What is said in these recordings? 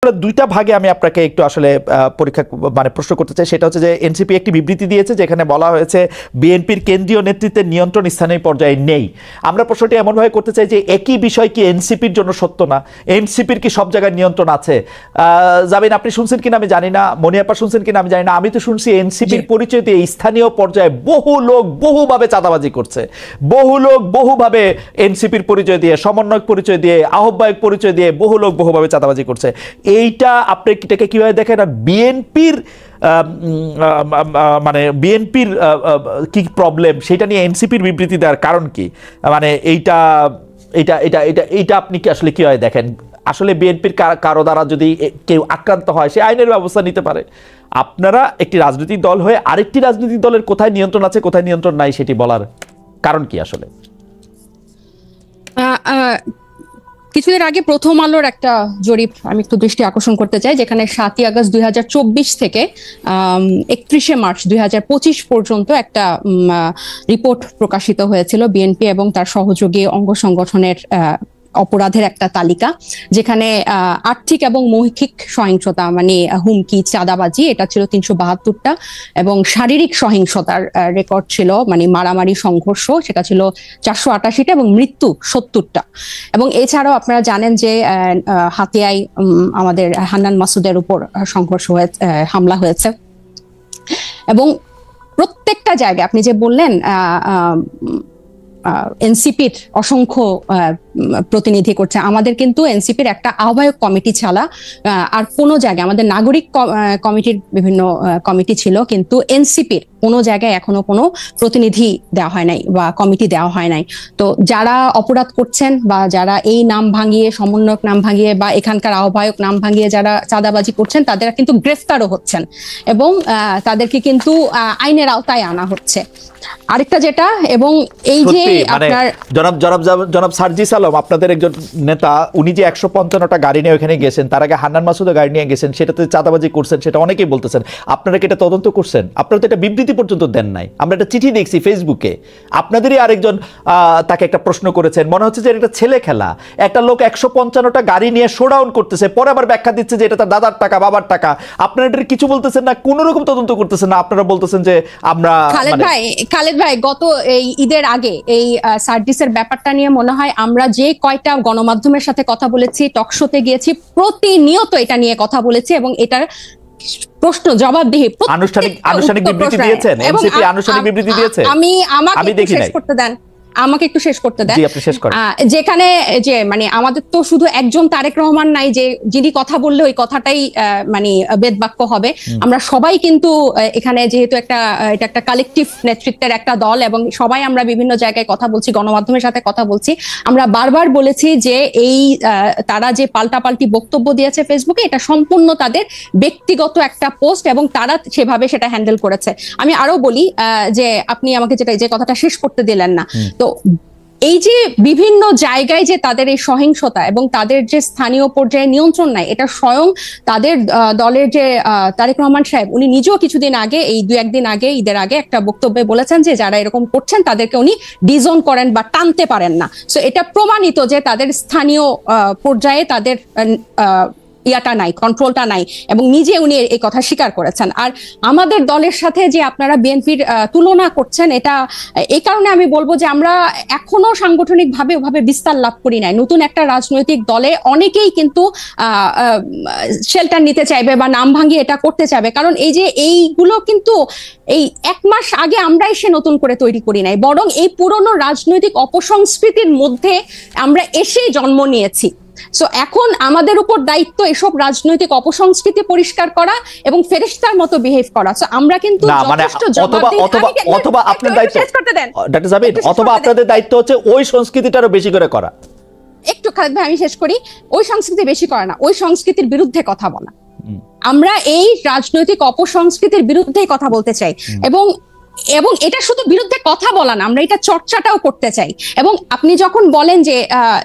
আপনার দুইটা ভাগে আমি আপনাকে একটু আসলে পরীক্ষা মানে প্রশ্ন করতে চাই। সেটা হচ্ছে যে এনসিপি একটি বিবৃতি দিয়েছে যেখানে বলা হয়েছে বিএনপির কেন্দ্রীয় নেতৃত্বের নিয়ন্ত্রণ স্থানীয় পর্যায়ে নেই। আমরা প্রশ্নটি এমনভাবে করতে চাই যে একই বিষয় কি এনসিপির জন্য সত্য না? এনসিপির কি সব জায়গায় নিয়ন্ত্রণ আছে? জামিন আপনি শুনছেন কিনা আমি জানি না, মনিয়াপা শুনছেন কিনা আমি জানি না, আমি তো শুনছি এনসিপির পরিচয় দিয়ে স্থানীয় পর্যায়ে বহু লোক বহুভাবে চাঁদাবাজি করছে, বহু লোক বহুভাবে এনসিপির পরিচয় দিয়ে, সমন্বয়ক পরিচয় দিয়ে, আহ্বায়ক পরিচয় দিয়ে বহু লোক বহুভাবে চাঁদাবাজি করছে। এইটা আপনি এটাকে কিভাবে দেখেন? আর বিএনপির মানে বিএনপির কি প্রবলেম সেটা নিয়ে এনসিপির বিবৃতি দেওয়ার কারণ কি? মানে এইটা এটা এটা এটা এইটা আপনি কি আসলে কিভাবে দেখেন? আসলে বিএনপির কারো দ্বারা যদি কেউ আক্রান্ত হয় সে আইনের ব্যবস্থা নিতে পারে। আপনারা একটি রাজনৈতিক দল হয়ে আরেকটি রাজনৈতিক দলের কোথায় নিয়ন্ত্রণ আছে কোথায় নিয়ন্ত্রণ নাই সেটি বলার কারণ কি আসলে? কিছুদিন আগে প্রথম আলোর একটা জরিপ আমি একটু দৃষ্টি আকর্ষণ করতে চাই, যেখানে 7ই আগস্ট 2024 থেকে 31শে মার্চ 2025 পর্যন্ত একটা রিপোর্ট প্রকাশিত হয়েছিল বিএনপি এবং তার সহযোগী অঙ্গ সংগঠনের অপরাধের একটা তালিকা, যেখানে আর্থিক এবং মৌখিক সহিংসতা মানে হুমকি, চাঁদাবাজি এটা ছিল 372টা, এবং শারীরিক সহিংসতার রেকর্ড ছিল মানে মারামারি, সংঘর্ষ সেটা ছিল 488টা, এবং মৃত্যু 70টা। এবং এছাড়াও আপনারা জানেন যে হাতিয়ায় আমাদের হান্নান মাসুদের উপর সংঘর্ষ হয়েছে, হামলা হয়েছে। এবং প্রত্যেকটা জায়গায় আপনি যে বললেন এনসিপির অসংখ্য প্রতিনিধি করছে, আমাদের কিন্তু এনসিপির একটা আহ্বায়ক কমিটি ছাড়া আর কোনো জায়গায়, আমাদের নাগরিক কমিটির বিভিন্ন কমিটি ছিল, কিন্তু এনসিপির কোনো জায়গায় এখনো কোনো প্রতিনিধি দেওয়া হয় নাই বা কমিটি দেওয়া হয় নাই। তো যারা অপরাধ করছেন বা যারা এই নাম ভাঙিয়ে, সমন্বয়ক নাম ভাঙিয়ে বা এখানকার আহ্বায়ক নাম ভাঙিয়ে যারা চাঁদাবাজি করছেন তাদের কিন্তু গ্রেফতারও হচ্ছেন এবং তাদেরকে কিন্তু আইনের আওতায় আনা হচ্ছে। আরেকটা যেটা, এবং এই যে আপনার জনাব সার্জিস আলম আপনাদের একজন নেতা, উনি যে 155টা গাড়ি নিয়ে ওখানে গেছেন, তার আগে হান্নান মাসুদের গাড়ি নিয়ে গেছেন, সেটাতে চাঁদাবাজি করছেন সেটা অনেকেই বলতেছেন। আপনারা কি এটা তদন্ত করছেন? আপনারা তো এটা বিবৃতি পর্যন্ত দেন নাই, আমরা একটা চিঠি দেখছি ফেসবুকে। আপনাদেরই আরেকজন তাকে একটা প্রশ্ন করেছেন, মনে হচ্ছে যে এটা ছেলে খেলা। একটা লোক 155টা গাড়ি নিয়ে শোডাউন করতেছে, পরে আবার ব্যাখ্যা দিচ্ছে যে এটা তার দাদার টাকা, বাবার টাকা। আপনারা এটা কিছু বলতেছেন না, কোনো রকম তদন্ত করতেছেন না, আপনারা বলতেছেন যে আমরা। খালেদ ভাই গত এই ঈদের আগে এই সার্জিসের ব্যাপারটা নিয়ে মনে হয় আমরা যে কয়টা গণমাধ্যমের সাথে কথা বলেছি, টকশোতে গিয়েছি, প্রতিনিয়ত এটা নিয়ে কথা বলেছি এবং এটার প্রশ্ন জবাবদিহি আনুষ্ঠানিক বিবৃতি দিয়েছেন, এনসিপি আনুষ্ঠানিক বিবৃতি দিয়েছে। আমাকে শেষ করতে দেন, আমাকে একটু শেষ করতে দেন। যেখানে যে মানে আমাদের তো শুধু একজন তারেক রহমান নাই যে যিনি কথা বললে ওই কথাটাই মানে বেদবাক্য হবে। আমরা সবাই কিন্তু এখানে যেহেতু এটা একটা কালেকটিভ নেতৃত্বের একটা দল এবং সবাই আমরা বিভিন্ন জায়গায় কথা বলছি, গণমাধ্যমের সাথে কথা বলছি। আমরা বারবার বলেছি যে এই তারা যে পাল্টাপাল্টি বক্তব্য দিয়েছে ফেসবুকে, এটা সম্পূর্ণ তাদের ব্যক্তিগত একটা পোস্ট এবং তারা সেভাবে সেটা হ্যান্ডেল করেছে। আমি আরো বলি যে আপনি আমাকে যে কথাটা শেষ করতে দিলেন না, তো এই যে বিভিন্ন জায়গায় যে তাদের এই সহিংসতা এবং তাদের যে স্থানীয় পর্যায়ে নিয়ন্ত্রণ নাই, এটা স্বয়ং তাদের দলের যে তারেক রহমান সাহেব উনি নিজেও কিছুদিন আগে, এই 2-1 দিন আগে, ঈদের আগে একটা বক্তব্যে বলেছেন যে যারা এরকম করছেন তাদেরকে উনি ডিজোন করেন বা টানতে পারেন না। সো এটা প্রমাণিত যে তাদের স্থানীয় পর্যায়ে তাদের ইয়াটা নাই, কন্ট্রোলটা নাই, এবং নিজে উনি এই কথা স্বীকার করেছেন। আর আমাদের দলের সাথে যে আপনারা বিএনপির তুলনা করছেন, এটা এই কারণে আমি বলবো যে আমরা এখনো সাংগঠনিক ভাবে ওভাবে বিস্তার লাভ করি নাই। নতুন একটা রাজনৈতিক দলে অনেকেই কিন্তু শেল্টার নিতে চাইবে বা নাম ভাঙিয়ে এটা করতে চাইবে, কারণ এই যে এইগুলো কিন্তু এই 1 মাস আগে আমরা এসে নতুন করে তৈরি করি নাই, বরং এই পুরনো রাজনৈতিক অপসংস্কৃতির মধ্যে আমরা এসেই জন্ম নিয়েছি। সো এখন আমাদের উপর দায়িত্ব এসব রাজনৈতিক অপসংস্কৃতি পরিষ্কার করা এবং ফেরেশতার মতো বিহেভ করা। সো আমরা কিন্তু অথবা আপনার দায়িত্ব, ডক্টর জাবির, অথবা আপনাদের দায়িত্ব হচ্ছে ওই সংস্কৃতিটারও বেশি করে করা। একটু খালেদ ভাই আমি শেষ করি। ওই সংস্কৃতি বেশি করা না, ওই সংস্কৃতির বিরুদ্ধে কথা বলা। আমরা এই রাজনৈতিক অপসংস্কৃতির বিরুদ্ধে কথা বলতে চাই এবং এটা শুধু বিরুদ্ধে কথা বলা না, আমরা এটা চর্চাটাও করতে চাই। এবং আপনি যখন বলেন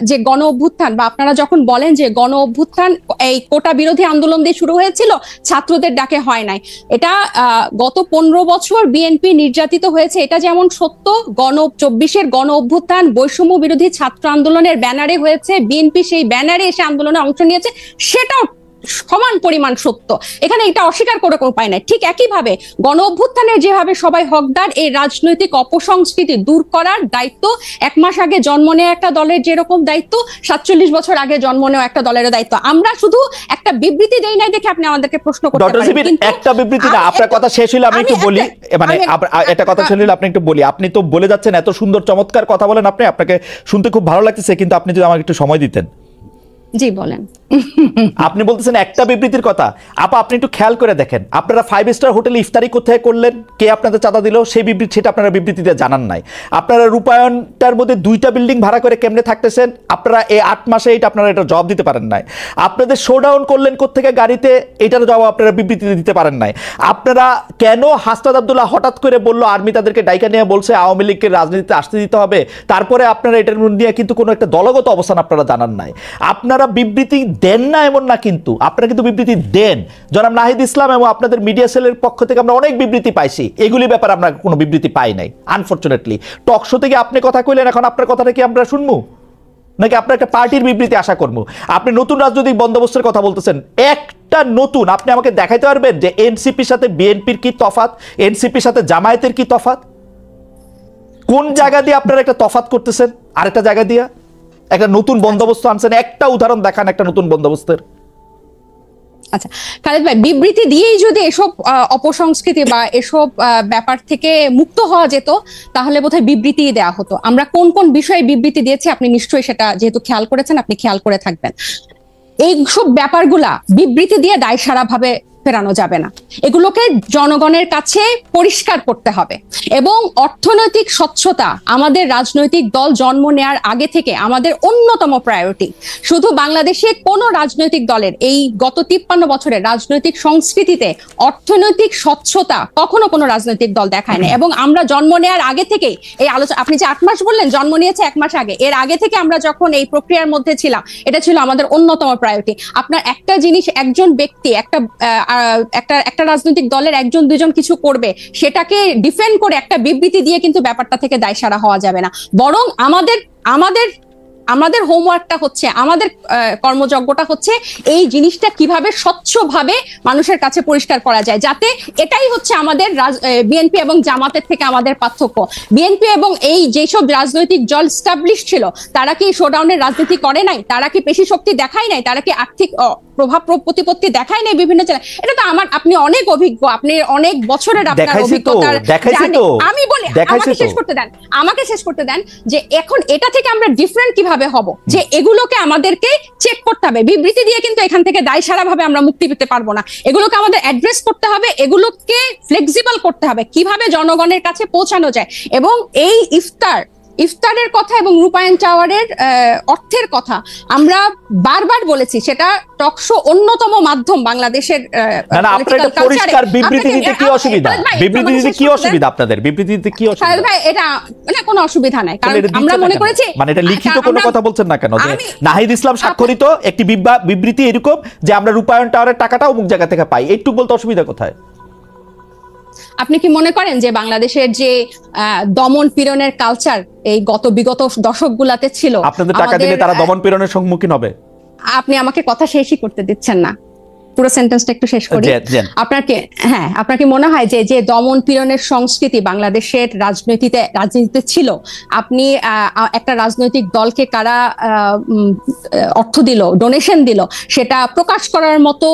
যে গণ অভ্যুত্থান, বা আপনারা যখন বলেন যে গণ অভ্যুত্থান এই কোটা বিরোধী আন্দোলন দিয়ে শুরু হয়েছিল, ছাত্রদের ডাকে হয় নাই, এটা গত 15 বছর বিএনপি নির্যাতিত হয়েছে, এটা যেমন সত্য। 24-এর গণ অভ্যুত্থান বৈষম্য বিরোধী ছাত্র আন্দোলনের ব্যানারে হয়েছে, বিএনপি সেই ব্যানারে এসে আন্দোলনে অংশ নিয়েছে, সেটাও সমান পরিমাণ সত্য, এখানে এটা অস্বীকার করে কোনো উপায় নাই। ঠিক একইভাবে গণ অভ্যুত্থানের যেভাবে সবাই হকদার, এই রাজনৈতিক অপসংস্কৃতি দূর করার দায়িত্ব 1 মাস আগে জন্ম নেওয়া একটা দলের যেরকম দায়িত্ব, 47 বছর আগে জন্ম নেওয়া একটা দলের দায়িত্ব। আমরা শুধু একটা বিবৃতি দেই নাই দেখে আপনি আমাদেরকে প্রশ্ন করতে পারেন, কিন্তু একটা বিবৃতি না, আপনার কথা শেষ হইলো আমি একটু বলি, মানে এটা কথা শেষ হইলো আপনি একটু বলি। আপনি তো বলে যাচ্ছেন, এত সুন্দর চমৎকার কথা বলেন আপনি, আপনাকে শুনতে খুব ভালো লাগতেছে, কিন্তু আপনি যদি আমাকে একটু সময় দিতেন। জি বলেন। আপনি বলতেছেন একটা বিবৃতির কথা। আপা আপনি একটু খেয়াল করে দেখেন, আপনারা 5 স্টার হোটেলে ইফতারি কোথায় করলেন, কে আপনাদের চাঁদা দিল, সেই বিবৃতি সেটা আপনারা বিবৃতিতে জানান নাই। আপনারা রূপায়ণটার মধ্যে 2টা বিল্ডিং ভাড়া করে কেমনে থাকতেছেন, আপনারা এই 8 মাসে এটা আপনারা এটা জবাব দিতে পারেন নাই। আপনাদের শোডাউন করলেন কোত্থেকে গাড়িতে, এটার জবাব আপনারা বিবৃতিতে দিতে পারেন নাই। আপনারা কেন হাসনাত আব্দুল্লাহ হঠাৎ করে বললো আর্মি তাদেরকে ডাইকা নিয়ে বলছে আওয়ামী লীগকে রাজনীতিতে আসতে দিতে হবে, তারপরে আপনারা এটার নিয়ে কিন্তু কোনো একটা দলগত অবস্থান আপনারা জানান নাই। আপনারা বিবৃতি দেন না এমন না, কিন্তু আপনারা কিন্তু বিবৃতি দেন। জনাব নাহিদ ইসলাম এবং আপনাদের মিডিয়া সেলের পক্ষ থেকে আমরা অনেক বিবৃতি পাইছি, এগুলি ব্যাপারে আমরা কোনো বিবৃতি পাই নাই আনফরচুনেটলি। টক শো থেকে আপনি কথা কইলেন, এখন আপনার কথাটা কি আমরা শুনবো নাকি আপনার একটা পার্টির বিবৃতি আশা করবো? আপনি নতুন রাজনৈতিক বন্দোবস্তের কথা বলতেছেন, একটা নতুন আপনি আমাকে দেখাইতে পারবেন যে এনসিপির সাথে বিএনপির কি তফাৎ, এনসিপির সাথে জামায়াতের কি তফাৎ? কোন জায়গা দিয়ে আপনারা একটা তফাৎ করতেছেন আরেকটা জায়গা দিয়ে একটা নতুন বন্দোবস্ত আনছেন? একটা উদাহরণ দেখান একটা নতুন বন্দোবস্তের। আচ্ছা খালেদ ভাই, বিবৃতি দিয়েই যদি এসব অপসংস্কৃতি বা এসব ব্যাপার থেকে মুক্ত হওয়া যেত তাহলে বোধহয় বিবৃতি দেওয়া হতো। আমরা কোন কোন বিষয়ে বিবৃতি দিয়েছি আপনি নিশ্চয়ই সেটা যেহেতু খেয়াল করেছেন, আপনি খেয়াল করে থাকবেন। এইসব ব্যাপারগুলা বিবৃতি দিয়ে দায়সারা ভাবে ফেরানো যাবে না, এগুলোকে জনগণের কাছে পরিষ্কার করতে হবে। এবং অর্থনৈতিক স্বচ্ছতা আমাদের রাজনৈতিক দল জন্ম নেওয়ার আগে থেকে আমাদের অন্যতম প্রায়োরিটি। শুধু বাংলাদেশে কোন রাজনৈতিক দলের এই গত 53 বছরের রাজনৈতিক সংস্কৃতিতে অর্থনৈতিক স্বচ্ছতা কখনো কোনো রাজনৈতিক দল দেখায় না। এবং আমরা জন্ম নেওয়ার আগে থেকেই এই আলোচনা, আপনি যে 8 মাস বললেন, জন্ম নিয়েছে 1 মাস আগে, এর আগে থেকে আমরা যখন এই প্রক্রিয়ার মধ্যে ছিলাম, এটা ছিল আমাদের অন্যতম প্রায়োরিটি। আপনার একটা জিনিস, একজন ব্যক্তি একটা রাজনৈতিক দলের 1-2 জন কিছু করবে, সেটাকে ডিফেন্ড করে একটা বিবৃতি দিয়ে কিন্তু ব্যাপারটা থেকে দায়সারা হওয়া যাবে না। বরং আমাদের হোমওয়ার্কটা হচ্ছে, আমাদের কর্মযজ্ঞটা হচ্ছে এই জিনিসটা কিভাবে স্বচ্ছভাবে মানুষের কাছে পরিষ্কার করা যায়, যাতে এটাই হচ্ছে আমাদের বিএনপি এবং জামাতের থেকে আমাদের পার্থক্য। বিএনপি এবং এই যেসব রাজনৈতিক দল স্টাবলিশ ছিল, তারা কি শোডাউনের রাজনীতি করে নাই? তারা কি পেশি শক্তি দেখায় নাই? তারা কি আর্থিক প্রভাব প্রতিপত্তি দেখায় নাই বিভিন্ন জেলায়? এটা তো আপনি অনেক অভিজ্ঞ, আপনি অনেক বছরের আপনার অভিজ্ঞতা। আমি বলি, আমাকে শেষ করতে দেন যে এখন এটা থেকে আমরা ডিফারেন্ট কিভাবে হব, যে এগুলোকে আমাদেরকে চেক করতে হবে। বিবৃতি দিয়ে কিন্তু এখান থেকে দায়সারা ভাবে আমরা মুক্তি পেতে পারবো না। এগুলোকে আমাদের অ্যাড্রেস করতে হবে, এগুলোকে ফ্লেক্সিবল করতে হবে, কিভাবে জনগণের কাছে পৌঁছানো যায়। এবং এই ইফতারের কথা এবং রূপায়ণ টাওয়ারের অর্থের কথা আমরা বারবার বলেছি, সেটা টকশো অন্যতম মাধ্যম বাংলাদেশের। পরিষ্কার বিবৃতি দিতে কি অসুবিধা? বিবৃতি দিতে কি অসুবিধা আপনাদের? বিবৃতি দিতে কি অসুবিধা? ভাই এটা মানে কোনো অসুবিধা নাই, কারণ আমরা মনে করেছি, মানে এটা লিখিত কোনো কথা বলছেন না কেন? যে নাহিদ ইসলাম স্বাক্ষরিত একটি বিবৃতি এরকম যে আমরা রূপায়ণ টাওয়ারের টাকাটা অমুক জায়গা থেকে পাই, এইটুকু বলতে অসুবিধা কোথায়? আপনি কি মনে করেন যে বাংলাদেশের যে দমন পীড়নের কালচার এই বিগত দশকগুলাতে ছিল, আপনাদের টাকা দিলে তারা দমন পীড়নের সম্মুখীন হবে? আপনি আমাকে কথা শেষই করতে দিচ্ছেন না, পুরো সেন্টেন্সটা একটু শেষ করি। আপনার কি মনে হয় যে দমন পীড়নের সংস্কৃতি বাংলাদেশের রাজনীতিতে ছিল, আপনি একটা রাজনৈতিক দলকে কারা অর্থ দিল, ডোনেশন দিল, সেটা প্রকাশ করার মতো